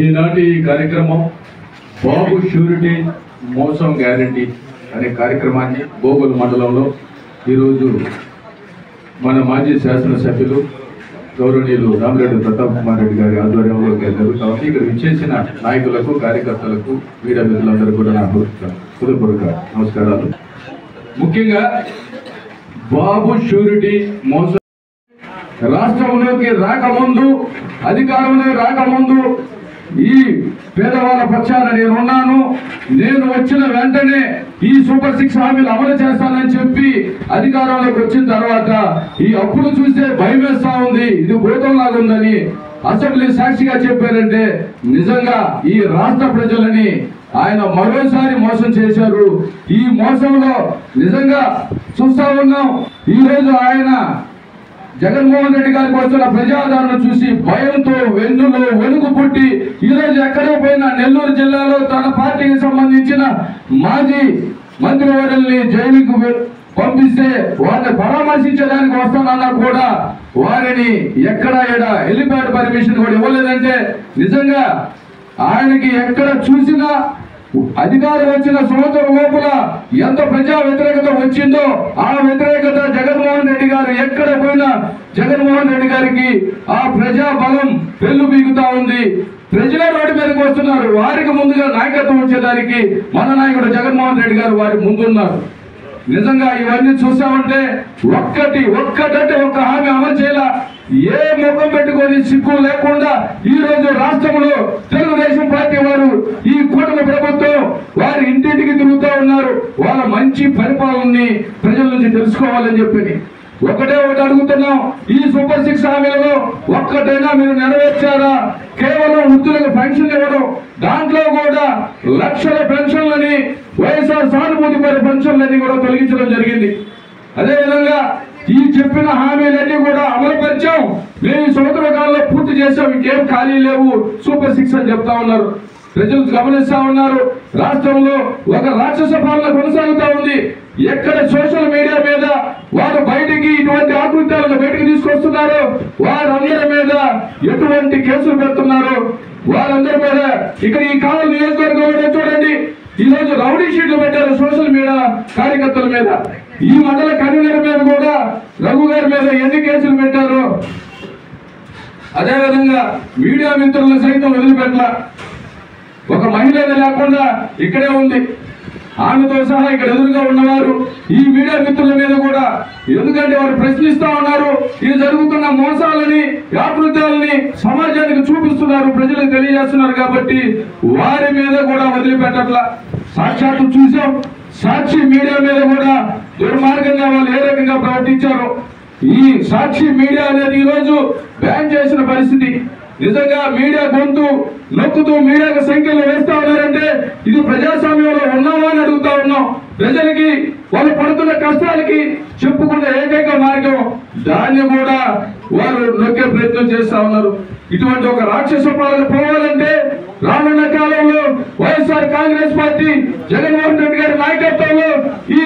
ఈనాటి కార్యక్రమం బాబు షూరిటీ మోసం గ్యారంటీ అనే కార్యక్రమాన్ని గోగుల్ మండలంలో ఈరోజు మన మాజీ శాసనసభ్యులు గౌరవనీయులు రామిరెడ్డి ప్రతాప్ కుమార్ రెడ్డి గారి ఆధ్వర్యంలో జరుగుతా ఉంది. ఇక్కడ విచ్చేసిన నాయకులకు, కార్యకర్తలకు, మీడియా మిత్రులందరూ కూడా నా హృదయపూర్వక నమస్కారాలు. ముఖ్యంగా బాబు షూరిటీ మోసం రాష్ట్రంలోకి రాకముందు, అధికారంలో రాకముందు ఈ పేదవాళ్ళ పక్షాన నేనున్నాను, నేను వచ్చిన వెంటనే ఈ సూపర్ 6 హామీలు అమలు చేస్తానని చెప్పి అధికారంలోకి వచ్చిన తర్వాత ఈ అప్పులు చూస్తే భయం వేస్తా ఉంది, ఇది భూతంలాగా ఉందని అసెంబ్లీ సాక్షిగా చెప్పారంటే నిజంగా ఈ రాష్ట్ర ప్రజలని ఆయన మరోసారి మోసం చేశారు. ఈ మోసంలో నిజంగా చూస్తా ఉన్నాం. ఈరోజు ఆయన జగన్మోహన్ రెడ్డి గారికి వస్తున్న ప్రజాదరణ చూసి భయంతో వెన్నులో వెనుక పుట్టి ఈరోజు ఎక్కడికి పోయినా నెల్లూరు జిల్లాలో తన పార్టీకి సంబంధించిన మాజీ మంత్రివర్యుల్ని జైలుకు పంపిస్తే వారిని పరామర్శించడానికి వస్తానన్నా కూడా వారిని ఎక్కడ హెలిప్యాడ్ పర్మిషన్ కూడా ఇవ్వలేదంటే నిజంగా ఆయనకి ఎక్కడ చూసినా అధికారం వచ్చిన సంవత్సరం లోపల ఎంత ప్రజా వ్యతిరేకత వచ్చిందో ఆ వ్యతిరేకత జగన్మోహన్ రెడ్డి గారు ఎక్కడ పోయినా జగన్మోహన్ రెడ్డి గారికి ఆ ప్రజా బలం పెళ్లు బీగుతా ఉంది. ప్రజలే రోడ్డు మీదకి వస్తున్నారు. వారికి ముందుగా నాయకత్వం వచ్చేదానికి మన నాయకుడు జగన్మోహన్ రెడ్డి గారు వారి ముందున్నారు. నిజంగా ఇవన్నీ చూసామంటే ఒక్కటంటే ఒక్క హామీ అమలు చేయాల. ఏ ముఖం పెట్టుకొని సిగ్గు లేకుండా ఈ రోజు రాష్ట్రంలో తెలుగుదేశం పార్టీ వారు ఈ కూటమి ప్రభుత్వం వారి ఇంటింటికి తిరుగుతూ ఉన్నారు. వాళ్ళ మంచి పరిపాలనని ప్రజల నుంచి తెలుసుకోవాలని చెప్పి ఒకటి అడుగుతున్నాం. ఈ సూపర్ 6 హామీలలో ఒక్కటైనా మీరు నెరవేర్చారా? కేవలం వృద్ధులకు పెన్షన్ ఇవ్వడం, దాంట్లో కూడా లక్షల పెన్షన్లని, వైఎస్ఆర్ సానుభూతి పరి పెన్షన్లన్నీ కూడా తొలగించడం జరిగింది. అదేవిధంగా ఈ చెప్పిన హామీలన్నీ కూడా అమలు పరిచాం, మేము ఈ సంవత్సర కాలంలో పూర్తి చేసాం, ఇంకేం ఖాళీ లేవు, సూపర్ 6 అని చెప్తా ఉన్నారు. ప్రజలు గమనిస్తా ఉన్నారు. రాష్ట్రంలో ఒక రాక్షస పాలన కొనసాగుతా ఉంది. ఎక్కడ సోషల్ మీడియా మీద వారు బయటికి ఇటువంటి ఆకృత్యాలను బయటికి తీసుకొస్తున్నారు, వారందరి మీద ఎటువంటి కేసులు పెడుతున్నారు, వారందరి మీద ఇక్కడ ఈ కాలం నియోజకవర్గం చూడండి, ఈ రోజు రౌడీ షీట్లు పెట్టారు సోషల్ మీడియా కార్యకర్తల మీద. ఈ మండల కన్వీనర్ మీద కూడా రఘు గారి మీద ఎన్ని కేసులు పెట్టారు. అదేవిధంగా మీడియా మిత్రులను సైతం వదిలిపెట్ల. ఒక మహిళ లేకుండా ఇక్కడే ఉంది, ఆమెతో సహా ఇక్కడ ఎదురుగా ఉన్నవారు ఈ మీడియా మిత్రుల మీద కూడా, ఎందుకంటే వారు ప్రశ్నిస్తా ఉన్నారు, ఇది జరుగుతున్న మోసాలని, ఆకృత్యాలని సమాజానికి చూపిస్తున్నారు, ప్రజలకు తెలియజేస్తున్నారు కాబట్టి వారి మీద కూడా వదిలిపెట్టట్లా. సాక్షాత్తు చూసాం, సాక్షి మీడియా మీద కూడా దుర్మార్గంగా వాళ్ళు ఏ రకంగా ప్రవర్తించారు. ఈ సాక్షి మీడియా అనేది ఈరోజు బ్యాన్ చేసిన పరిస్థితి. నిజంగా మీడియా గొంతు నొక్కుతూ మీడియాకు సంఖ్యలు వేస్తా ఉన్నారంటే ఇది ప్రజాస్వామ్యంలో ఉన్నామా అని అడుగుతా ఉన్నాం. ప్రజలకి వాళ్ళు పడుతున్న కష్టాలకి చెప్పుకున్న ఏకైక మార్గం దాన్ని కూడా వారు నొక్కే ప్రయత్నం చేస్తా ఉన్నారు. ఇటువంటి ఒక రాక్షస పాలన పోవాలంటే రానున్న కాలంలో వైఎస్ఆర్ కాంగ్రెస్ పార్టీ జగన్మోహన్ రెడ్డి గారి నాయకత్వంలో ఈ